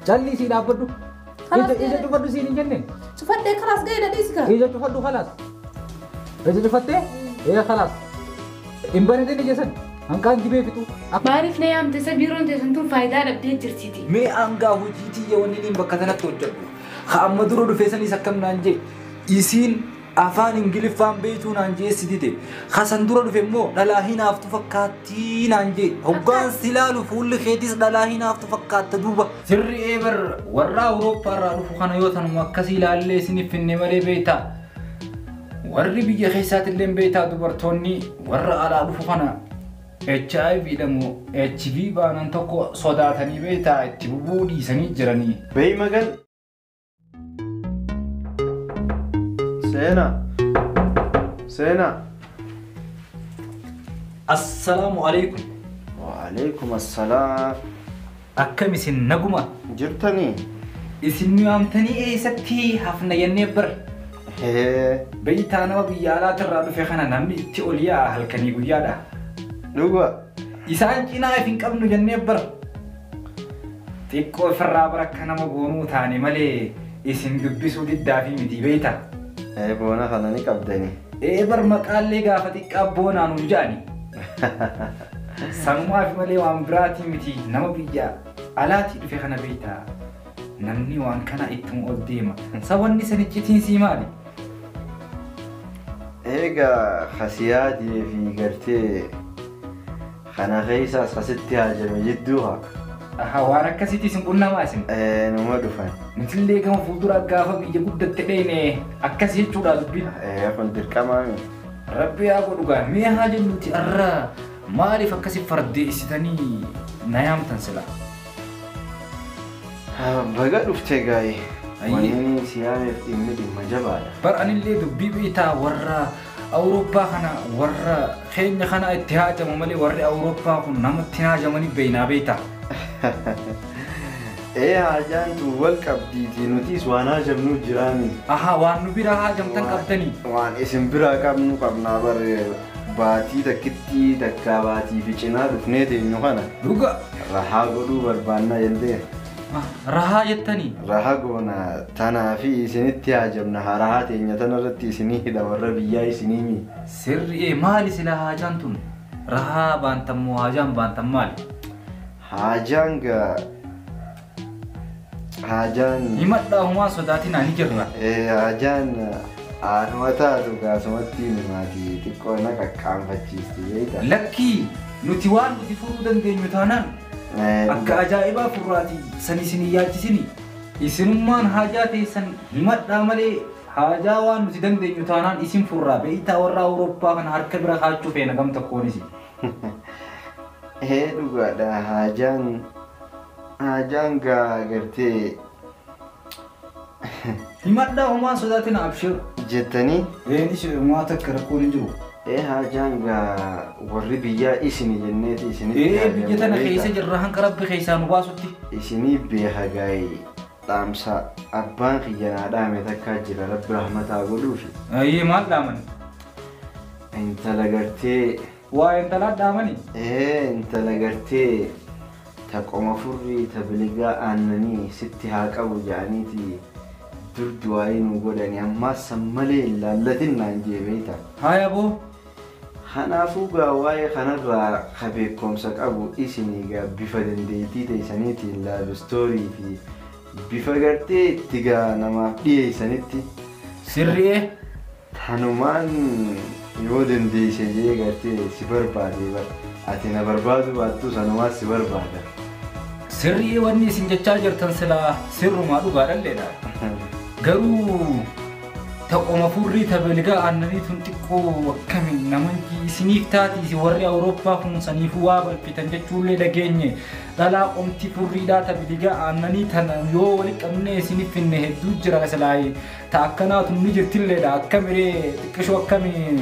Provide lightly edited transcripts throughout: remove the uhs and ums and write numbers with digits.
جالي سيد أبدو إذا تفضل سين جنن تفضل خلاص قاعدة ديسكا إذا تفضل خلاص إذا تفضل إيه خلاص إن بردين جسد أنكان جبه فتو بعرف ليه عم تسبيرون تسنتون فايدة لبدي جرتيتي مي أنكا هوجيتي يواني نيم بكتنا توجبو خام درو دفيسني سكم نانجي إسين أفان إنجليز فام بيتو نانجي سيدي خسن درو دفيمو دلاهينا أفتو فكاتي نانجي هقان سلالو فول خيتيس دلاهينا أفتو فكات دوبا سري إيبر ورا أوروبا رالو خانا يوتن مكسي لالي سني في النمالي بيتا ورّي بيجي خيسات اللي بيتا دوبرتوني ورّا على رفوفنا HIV دمو HIV بانان توكو صداتني بيتا تبودي سني جراني بي مجن سينا السلام عليكم وعليكم السلام أكمل سن نجمة جرتني اسمي أمتني إيه ستي حفنا ينبر بيتا أنا بيالا ترى في خنا نمني تقوليا هل كني بيالا لوجا إسان كنا في كم نجنبر تيكو فرابرك كنا مبونو ثاني ملي اسم دبسو الدافي مدي بيتا بونا خلاني كبدني بر مقال لي قافتك أبونا نوجاني سنما في ملي وامبراتي متي نما بيجا علاتي في خنا بيتا نمني وان كان إتم قديمة سواني سنجتين سيمالي إيجا خسيادي في قرتي خنا خيسا خستي هاجم جدوها وانا كسيتي سنقولنا ماسم نما دفن مثل اللي كان فودورا قافا بيجا قدت تديني أكسي تشورا دبين كنت الكمامي ربي أقول لك مي هاجم نوتي أرى مالي فكسي فردي استني نيام تنسلا بقى دفتي وانيني سيامي في مدي مجبالة بر أنا اللي دبي بيتا ورا أوروبا خنا ورا خين خنا اتحاد مملي ورا أوروبا كن نام اتحاد ماني بينا بيتا هاجان تول كبديتي نوتيس وانا جمنو جرامي وان نبيرا هاجم تنكبتني وان اسم برا كابنو كابنا بر باتي تكتي تكاباتي في چنا دفنيتي نوخانا لوغا رحا قدو بربانا يلدي رها يتني رها قونا تانا في سنتي عجبنا رها تينيا تانا رتي سنيه دا ورا بياي سنيمي سر مالي سلا هاجان تون رها بانتم هاجان بانتم مالي هاجان يمد هما صداتي ناني جرنا هاجان آنواتا توقع سمتي نماتي تكونا كاكام فتشيستي بيتا لكي نتوان نتفرودن دي نتانان akka ajaa'ibaa furraati sani sini yaachisini isinummaan haajaa teessan himadhaa malee haajaa waan nuti dandeenyu taanaan isin furraa beeytaa warra Awurooppaa kana harka bira kaachuu feena gam tokkoonis dhugaadha haajaan gartee himadhaa homaa sodaatina abshir jettanii eenis homaa takka rakkoon hin jiru هاجان ورّي بيا إسني جنتي إسني بيجتنا خيسة جرّهان كرب خيسة نباسوتي إسني بيها جاي تامسا أبان خيانا دامي تكاجر رب رحمة أقولوش مال دامن أنت لقرتي وأنت لا دامني أنت لقرتي تقوم فرّي تبلغا أنني ستي هاك أبو جانيتي دردوائن وقولاني أما سمالي اللاتين نانجي بيتا هاي أبو خنافوغا واي خنرا خبيكم سك أبو إسنيغا بفدن ديتي تيسانيتي لا ستوري في بفقرتي تيغا نما دي سانيتي سرية تانومان يودن دي سيجي غرتي سبر بادي بر أتينا بربادو باتو سانوما سبر بادا سرية واني سنجا جرتن سر ما دوغا للينا garuu taqoma furrii tabelgaa annanii tun xiqqoo akkamiin namanki isiniif taatiisi warri Awurooppaa kun saniifuu waa balfitan jechuullee dhageenye dhalaa qomti furriidhaa tabelgaa annanii tana yoo wali qabnee isiniif finne hedduu jira salaayi ta akkanaatu ni jirtilleedha akkamiree xiqqishoo akkamii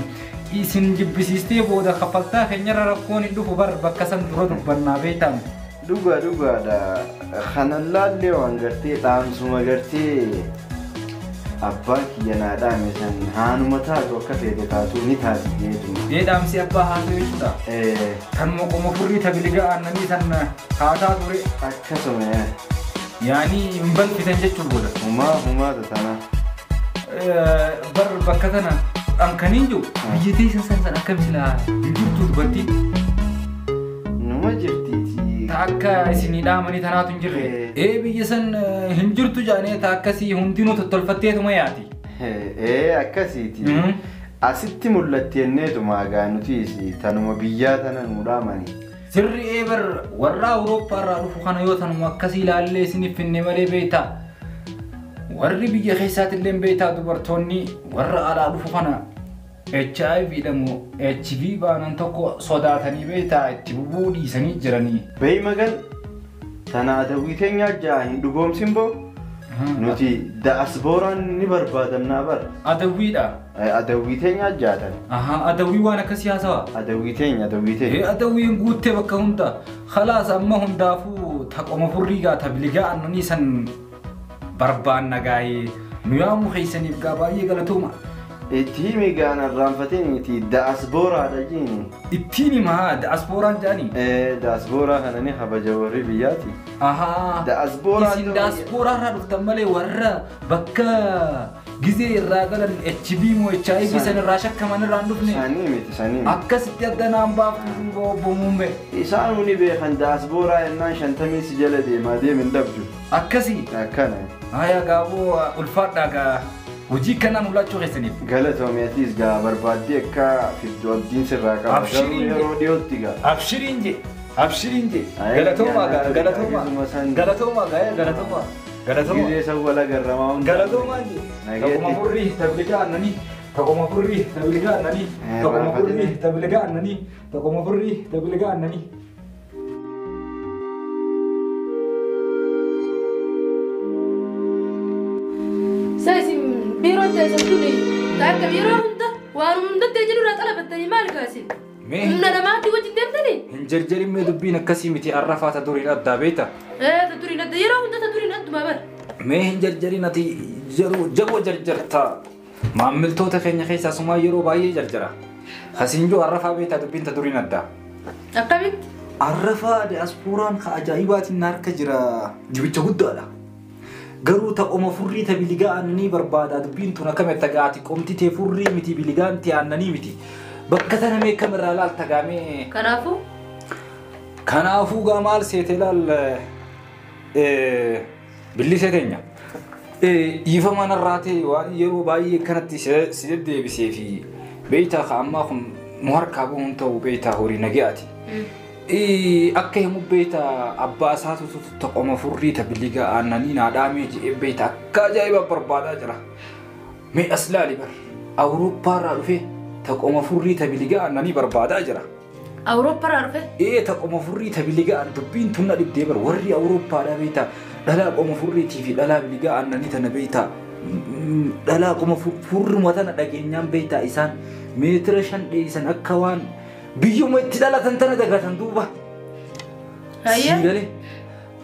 isin jibbisiistee booda kaffaltaa keenyarra rakkoon hin dhufu bar bakka san dura dubbannaa beektan dhugaadha kanalaallee waan gartee dhaamsuma gartee abbaan kiyyanaa dhaame san haanuma taatu akka feete taatu ni taati jeetu dhaamsi abbaa haasoo jechuudha kanuma qoma furrii tabelgaa annanii san haataa ture akkasuma يعني مبل في تنجد شغله هما تتانا بر بكتنا أنكنينجو بيجي سنسن أكمل يجوتو بدي نما جرتي تاكا سني دامني تنا تنجري إيه بيجي سن هنجرتو جاني تاكا سي هندينو تطلفتيه ما ياتي إيه أكاسيتي أسيتي ملتي النيتو ما كانوا تيسي تنو بيجاتنا المرامني سري إيه بر ورا أوروبا رالو خنا يوتن مكسي لالله سني في النمرة بيتا ورّي بيجي خيسات اللي بيتا دبرتوني ورّا على ألف خنا HIV دمو HIV بانن تكو صداتني بيتا تبودي سني جراني بي مجال تنا أدويتين يا جاهين دقوم سيمبو نوتي دا أسبوران نبر بادم نابر أدويتين يا جاتن أدوي وانا كسياسة أدويتين أدوي نقول تبكى هندا خلاص أما هندا فو تقوم فريقا تبلغا أنني سن بربان نجاي نيامو خيسني بقاباية غلطوما التيمي كان الرانفتين تي داسبورا دجيني التيمي ما داسبورا جاني داسبورا هنني حبا جوري بياتي داسبورا يسين داسبورا رادو تمالي ورّا بكا جزي الراجل الHB مو HIV سن الراشك كمان راندوفني سانيمي أكاس تيادنا أم باف بومبي إسانوني بيخن داسبورا إنان شنتمي سجلة دي ما دي من دبجو أكاسي أكنا هيا قابو الفات داقا وجي كنا نولا شو غسني غلطهم ياتيز غا بربادي كا في الدين سراكا أبشرين جي غلطوما جدي سولا غرماون غلطوما جي تقوم فري تبلغا أنني تقوم فري تبلغا أنني ساسي بيرو تزمتني تاك بيرو هندا وانم تجلو رطلب التني مالك اسي من انا ما تي وجه تمتني انجرجري مدبينا كسيمتي عرفات دوري ندا بيتا تدوري ندا يرو هندا تدوري ندا ما بر ما انجرجري نتي جو جرجرتا ما عملتو تخني خيسا سما يرو باي جرجرا خسينجو عرفا بيتا دبين تدوري ندا اقبت عرفا دي اسبوران خاجايبات النار كجرا جبيتو غدالا garuu taqoma furrii ta biligaa annanii barbaada dubbiin tun akkam ettagaati qomti tee furrii miti biligaan tee annanii miti bakka tana mee kamirraa laal tagaamee kanaafuu gaa maal seete laal billisee teenya ifa manarraa ta'e waan yeroo baay'ee kanatti si deddeebisee fi beeytaa ka ammaa kun nu harkaa bu'uun ta'u beeytaa horii nagaati akka himu beeta abbaa isaatu taqoma furrii ta biliga annanii naadhaamee jedhee beeta akka ajaa'iba barbaadaa jira mee aslaali bar awurooppaa irraa dhufe taqoma furrii ta biliga annanii barbaadaa jira awurooppaa irraa dhufe taqoma furrii ta biliga dubbiin tunna dhibdee bar warri awurooppaadhaa beeta dhalaa qoma furriitii fi dhalaa biliga annanii tana beeta dhalaa qoma furruma tana dhageenyaan beeta isaan meetira 5 dheeysan akka waan biyyuma itti dhalatan tana dagatan duuba siigale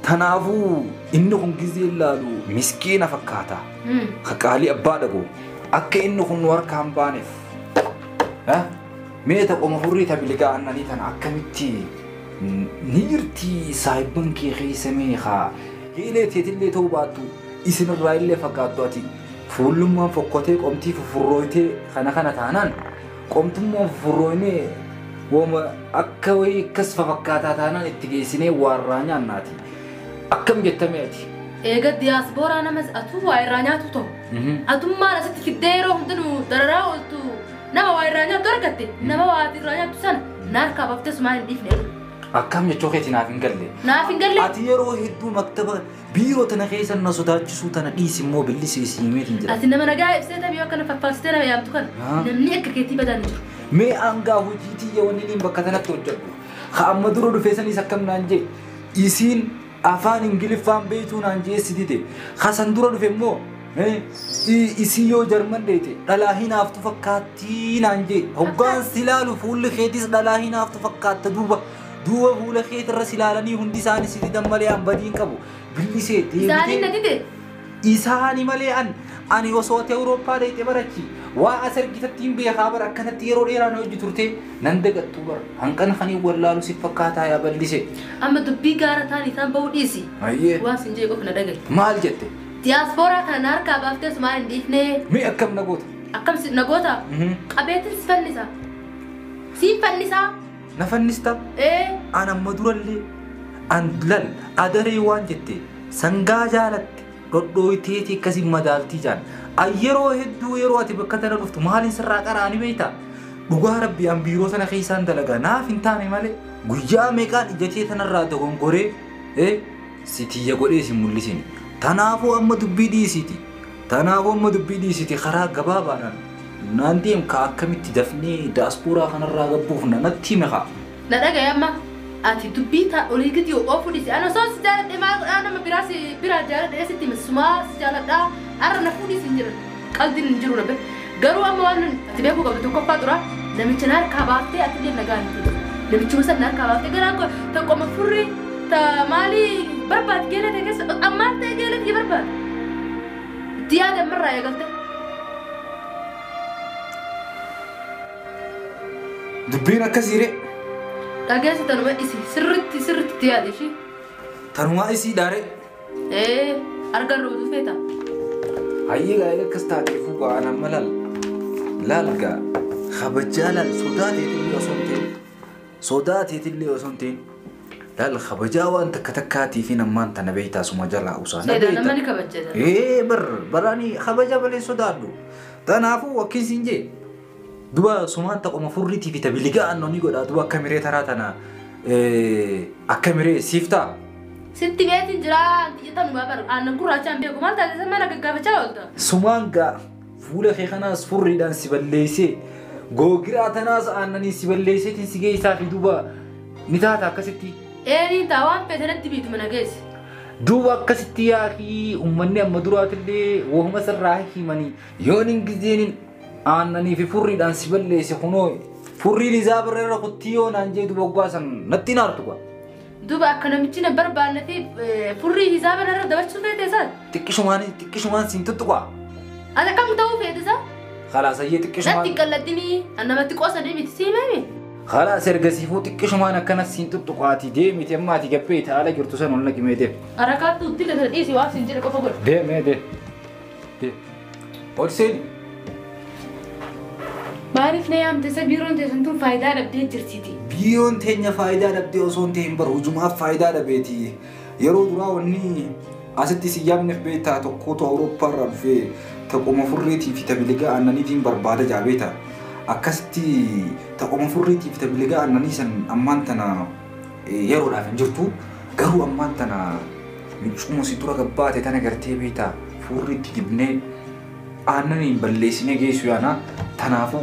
tanaafuu inni kun gizee ilaalu miskiina fakkaata haqaalii abbaa dhagoo akka inni kun nu harkaan baaneef mee taqoma furrii ta biligaa annanii tana akkamitti ni jirti saahibban kee keeysamee haa hiilee teetillee ta'uu baattu isinirraa illee fakkaattu ati fuullummaan fokkotee qomtii fufurrooytee kana taanaan qomtummaan fufurrooynee وما أكوي كسف فكاتات أنا اتجيسني وارانيا ناتي أكم جتميتي قد دياسبورا أنا مس أتو ويرانيا توتو أتو ما نسيت كديرو هندنو تراو تو نما ويرانيا تركتي نما ويرانيا تسان ناركا بفتس ما نديفني أكم يتوقيتي نافين قلي أتيرو هدو مكتبة بيرو تنخيس النصوصات جسوتنا إيسي مو باللي سيسيميت نجرا أتي نما نجاي بسيطة بيوكنا فالستيرا بيامتوكن نمني أككيتي بدان نجرو mee anga hojii yawaniin bakka kanatti hojjedhu hamma dura dhufeessanii sakkam naan jee isiin afaan ingiliffaan beektuu naan jeessitite hasan dura dhufe immoo isii yoo jarman dheete dhalaa hinaaftu fakkaattii naan jee hoggaan silaalu fuulli keetis dhalaa hinaaftu fakkaatta duuba fuula keetirra silaalanii hundi isaanii sitidan malee an badiin qabu billisee isaanii natite isaanii malee ani osoo Awurooppaa dheete barachi وأسر جتتين بخبر أكنت تيرو إيران وجد ترتي نندق التوبر هنكن خني ولا لو سفكاتها يا بلدسي أما دبي قارة تاني ثان بوديسي أيه واسنجي قفنا دقل ما الجت دياسبورا كان ناركا بافتس ما عنديفني مي أكم نقول أكم نقوتا قبيت السفنسا سيب فنسا نفنستا إيه أنا مدور اللي أندلل أدري وان جتي سنجا جالت ردويتي كسي مدالتي جان أيرو هدو يرو أتي بكتنا رفت مالين سراك أراني بيتا بقى ربي أم بيرو سنة خيسان دلقا ناف انتاني مالي قجا ميكان إجاتي تنرادو قنقوري إيه سيتي يقول إيه سيموليسين تنافو أما دبي دي سيتي تنافو أما دبي دي سيتي خراق قبابانا نانديم كاكمي تدفني داسبورا خنرا قبوفنا نتي مخا ندقا يا أما أتي دبيتا أوليك ديو أوفو ديسي أنا صوص سجالة دي ما أنا ما براسي برا جالة دي ستي مسما سجالة دا أرى نفودي سنجر قلدي ننجرو نبي قروا أما وانا تبيكو قبل تكوفا درا نمي نار كاباتي أتدي نغاني نمي مثلا نار كاباتي قرانكو تقو مفوري تا مالي بربات جيلة تكس أما تجيلة دي بربات ديادة مرة يا قلت دبينا كزيري تاجي تنوى إسي سرت ديادة شي تنوى إسي داري إيه أرجع رودو فيتا هاي قايل كستاتي فوق أنا ملل لالقا خبجالا صداتي تلي وسنتين لال خبجا وانت كتكاتي في نمان تنبيتا سما جلا أوسا سيدا نماني خبجا إيه براني خبجا بلي صدادو تنافو وكيسينجي دوا سمان تقوم فريتي في تبليغا أنو نيقو دوا كاميري تراتنا أكاميري سيفتا ستي بيت جرا يتم بابر أنا كورا كان بيكو مالتا زمان كجابة شاولتا سمانغا فولا خيخنا سفوري دان سبليسي غوغرا ناس أنني سبليسي تنسيجي سافي دوبا نتاتا كستي إيه تاوان بيتنا تبيت من أجلس دوبا كستي يا أخي أمني أمدورات اللي وهم سراحي ماني يونين جزينين أنني في فوري دان سبليسي خنوي فوري لزابر رقتيو نانجي دوبا قاسن نتينار تقوا دوبا كنا متينا بربا نتي فوري حسابنا نرد بس في تيسان تكشمان سنتو تقوا هذا كم تو في تيسان خلاص هي تكشمان لا تقلدني أنا ما تقوس أنا بتسيمني خلاص ارجسيفو تكشمان أكنا سنتو تقواتي دي متى ما تجبيت على جرتوسان ولا كمية أركات تودي لك إيش واسين جرك كفقول دي أرسل بعرف نيام تسبيرون تسنتون فايدة لبدي جرتيتي بيون تينيا فايدة لبدي أصون تين برهجومها فايدة لبيتي يرو درا وني أستي سيام نفبيتا تقوتو أوروبا رفي تقوم فريتي في تبليغا أنني تين بربادة جابيتا أكستي تقوم فريتي في تبليغا أنني سن أمانتنا يرو رافن جرتو قرو أمانتنا مجمو سيطورة قباتي تانا قرتي بيتا فريتي جبني أنني بلسيني جيسو يانا تنافو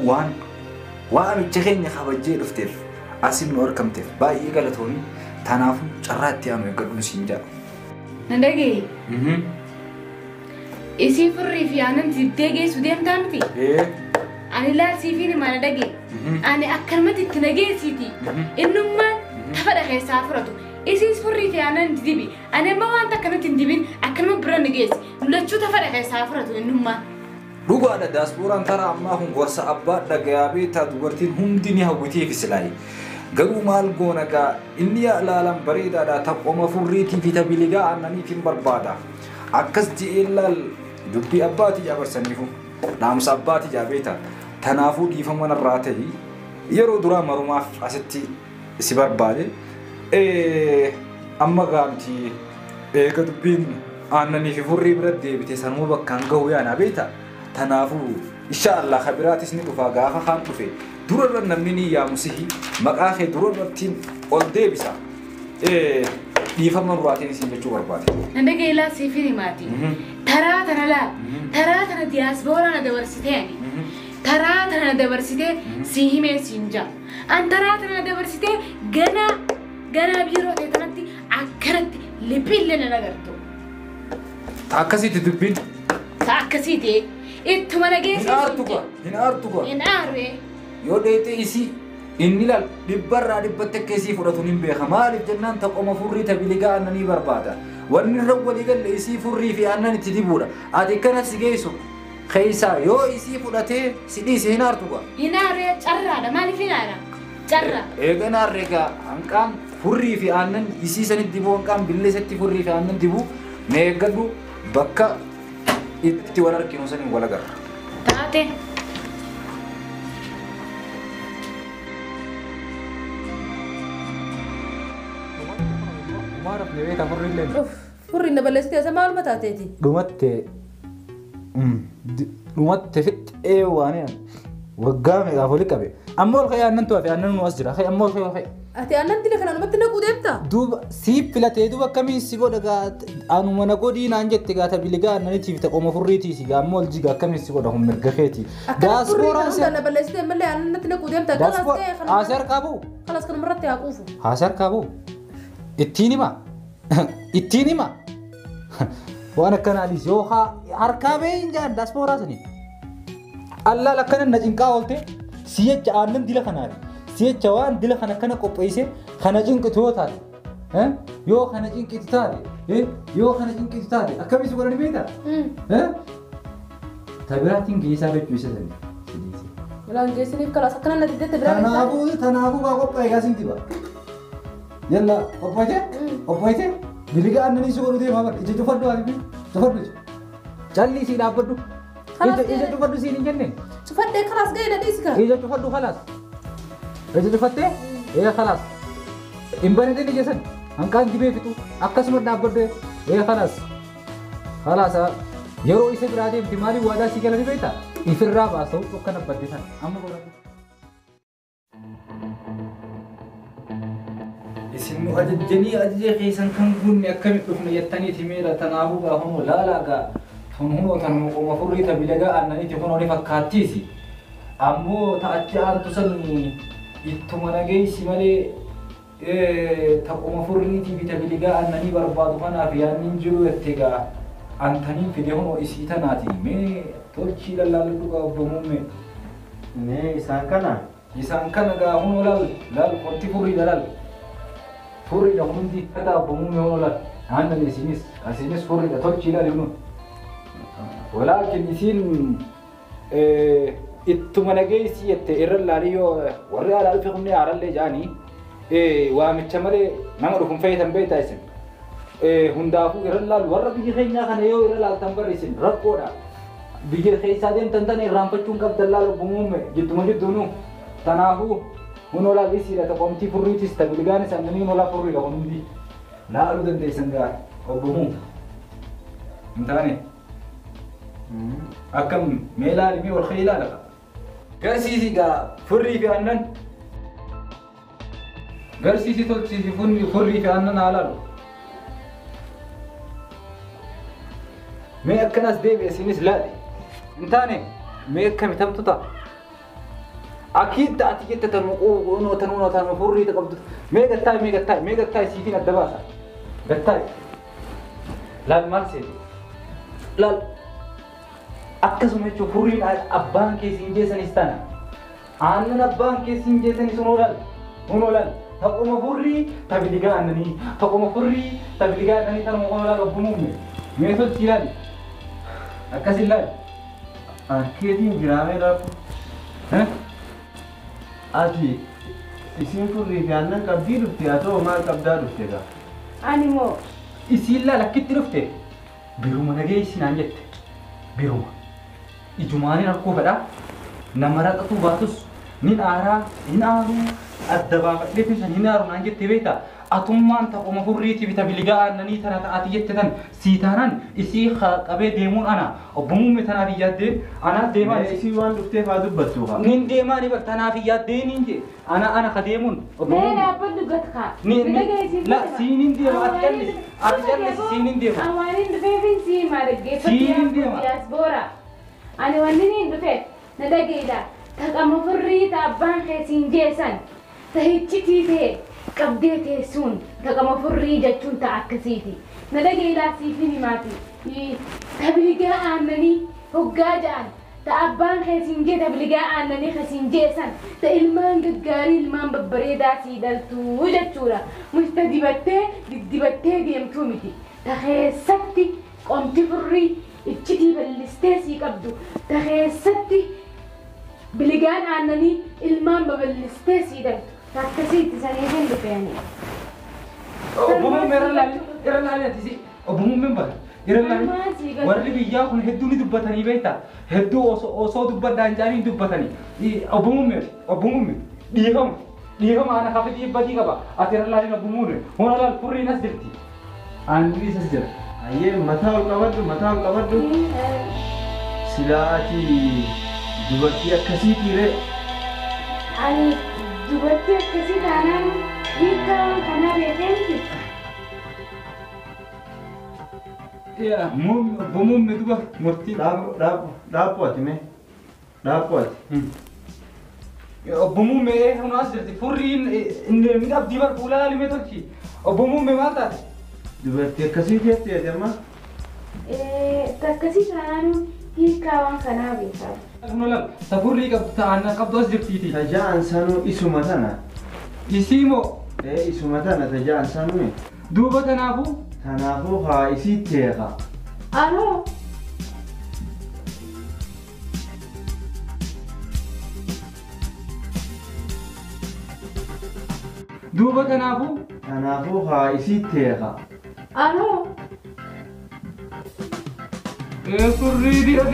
وان جخيني خبجي رفتير أسيب نور كمتير باي إيقالتوني تنافو جرات يانو يقلون سينجا ندقي إسي فري في أنا تبتغي سوديم تانتي إيه أنا لا سيفيني ما ندقي أنا أكلمت التنقي سيتي إنما تفرق سافرته إسي فري في أنا ندبي أنا ما وانت كنت ندبين أكلم برنجيس نلتشو تفرق سافرته إنما Ruga ada diaspora antara amma hun gosa abba daga yabe ta dubartin humdini hawiti fi silai garu mal gona ga indiya lalam barida da ta qoma furriti fi tabiliga annani tin barbada akas ji illal dubbi abbati jabar sanifu namsa abbati jabeta tanafu difama narratahi yero dura maruma asatti si barbade amma gamti ga dubbin annani fi furri bradde bite sanu bakkan gahu ya nabeta تنافو إن شاء الله خبرات سنين وفاقاها خام كفي دور النمني يا مسيحي مقاخي دور التين قلدي بسا يفهم مراتين سنجو برباتي عندك إلا سيفيني ماتي ترى لا ترى دياسبورا ندورسيتي ترى ندورسيتي سيهمي سنجا أن ترى ندورسيتي غنا بيرو تتنتي أكرت لبيل لنا نغرتو تاكسي تدبين تاكسيتي إنتو ما نجيس هنا أرتوكا يوديتي إسي إني لا دبرة دبتك كيسي فرطونين بخمال الجنان تقوم فري تبليغا أنني بربادا وأن الرب ولقال إسي فري في أنني تدبورا هذه كانت سجيسو خيسا يو إسي فلاتي سيدي سينار تبا هنار جرة مالي في نارا جرة إيه نار رجع أنكم فري في أنن إسي سند دبو أنكم بالله ستي فري في أنن دبو نيجدو بكا إتوارر كينو سنين ولا جر تاتي ما أعرف ليه تفرّي لين. أوف فرّي نبلشت يا زمان ما تاتيتي. dhumatte fit waaniyan waggaa meeqaaf oli qabe ammoo ol ka'ee aannan tu'afe aannan nu as jira ka'e ammoo ol ka'ee ka'e. Ati aannan dila kana namatti naquu deemta? Duuba siif filatee duuba akkamiin si godha gaa anuma na godhii naan jette gaa tabiligaa aannaniitiif taqoma furriitiisi gaa ammoo ol jiga akkamiin si godha kun mirga keeti. Daasbooraan si ana balleessitee malee aannan natti naquu deemta. Haasee harkaa bu'u. Kalas kanuma irratti haa quufu. Haasee harkaa bu'u. Ittiin hima. Ittiin hima. Waan akkanaanis yoo harkaa ba'ee hin jaan daasbooraa sanii. Allah lakkana na cinqaa oolte siyacha aannan dila kanaati. Siyacha waan dila kana kana qopheesse kana cinqitu yoo taate. Yoo kana cinqitu taate. Yoo kana cinqitu taate akkamitti godhani beektaa? Tabiraatiin geessaa bechuu isa sanii. Bilaan geessiniif kalas akkana na diddette biraa. Tanaafuu waa qophaa'e gaasin diba. Yalla qophaa'e? Qophaa'e? Biliga annanii si godhu deemaa bar ija cufadhu ati cufadhu calli si dhaabbadhu ija cufadhu siin hin jenne cufadhee kalaas ga'e na dhiisi kana ija cufadhu kalaas ija cufattee kalaas hin bareedin ija san hanqaan dibee fixu akkasuma dhaabbadhu kalaas yeroo isa biraa deemti maaliif waadaa si galani beekta ifirraa baasa'u akka nabbadde sana amma godhatu. Isin ajajjanii ajajee keessan kan gunne akkamitti dhufne jettaniiti miira tanaafuu gaafamu laalaagaa tun hunoo tan qoma furrii tabilagaa aannaniiti kun oli fakkaattiisi. Ammoo ta'achi aantu san ittuma nageessi malee taqoma furriitii fi tabilagaa aannanii barbaadu kanaaf yaannin jiru jettee gaa antaniin fide hunoo isii tanaati mee tolchii lallaallu dhugaa obbomuumme. Mee isaan kana? Isaan kana gaa hunoo laal qonti furriidha laal. Furri da hundi kata bomume wala anna asinis furri da tolchi la lunu walakin isin ittuma nageessi yette irra laaliyo warri ala alfi khumni aralle jani wa michamale nama dufun faytan beeta isin hundaafu irra laal warra biyyi keenya kana yoo irra laal tan barri isin rakkoodha biyyi keessa deemtan tan irraanfachuun qabdan laal bomume jidduma jiddunu tanaafu Unola lisi da taqomti furriitis tabiligaanis annanii unola furrii qabu hundi laaluu dandeessan gaa obbomu hin taane akkam mee laalimee wal kee ilaala garsiisi gaa furrii fi aannan garsiisi tolchiisi furrii fi aannan haa laalu mee akkanas deebi'e isinis laali hin taane mee akkamitamtu ta'a. أكيد تأتي جت تنو فوري تقبض ميجا تاي سيفين الدباسة قتاي لا المرسي لا أكسو ميشو فوري أبان كيسين جيسن استانا أنا أبان كيسين جيسن هنولال تقوم فوري تبليغا أنني تقوم فوري تبليغا أنني تنمو بمومي ميثود سيلالي أكسي لال أكيدين جرامي رابو Ati isin furrii fi aannan qabdii dhufte haa ta'u maal qabdaa dhufte gaa? Ani moo isiin lakkitti dhufte biruma nageessi naan jette biruma ijumaaniin harkuu fedhaa nama raqatu baatus ni aaraa hin aaruu adda baafadhee fi san hin aaru naan jette beektaa atummaan taqoma furriitii fi tabiligaa aannanii tana ta'ati jette tan sii taanaan isii qabee deemuun ana obbomuumme tanaaf iyyaadde anaaf deemaa isii waan dhufteef haa dubbattu haa. Nin deemaa ni bar tanaaf iyyaadde niin je ana ka deemuun nee dhaabbadhu gatkaa la siinin deema ati callis siinin deema awaanin dhufeefin sii maa dhaggeeffatu diyaasboora ani wanni niin dhufe na dhageedha taqama furrii ta abbaan keessiin jeessan tahichitii ta'e qabdee teessuun taqama furrii jechuun ta'a akkasiiti na dhageedhaa siifin himaati tabiligaa aannanii hoggaa ja'an ta abbaan keessiin jee tabiligaa aannanii keessiin jeessan ta ilmaan gaggaarii ilmaan babbareedaa sii dhaltuu jechuudha musta dibattee deemtuu miti ta keessatti qomti furrii iccitii bal'istee sii qabdu taheessatti biligaan aannanii ilmaan babal'istee sii dhabdu akkasitti sanii hin dhufeeni. Obboon irra laalee ati obboon membar irra laalee warri biyyaa kun hedduu ni dubbatanii beektaa hedduu osoo dubbadhaan jaanii dubbatanii obboon dhiifama ana kafe dhiibbatii qaba ati irra laalee obboon hona laal furriin as jirti aanni isas jira. Ayyee mataa ol qabadhu silaa ati dubartii akkasiitii ree. Ani dubartii akkasii taanaan hiikaa kana beekamti. Bomuun duba murtii. Dhaabbu ati mee? Dhaabbu ati. Bomuun mee hona as jirti furriin midhabdii bar fuula laalimee tolchi. Bomuun mee maal taate? Dubartii akkasiitii ati amma? Akkasii taanaan hiikaa waan kanaa beekaa. Kunolal safurrii ta'an qabdu as jirtiiti. Tajaan sanuu isuma tana. Isii moo? Isuma tana tajaan sanuu. Duuba tanaafuu? Tanaafuu haa isii teeqa. Aloo. Duuba tanaafuu? Tanaafuu haa isii teeqa. Aloo. Furrii dira.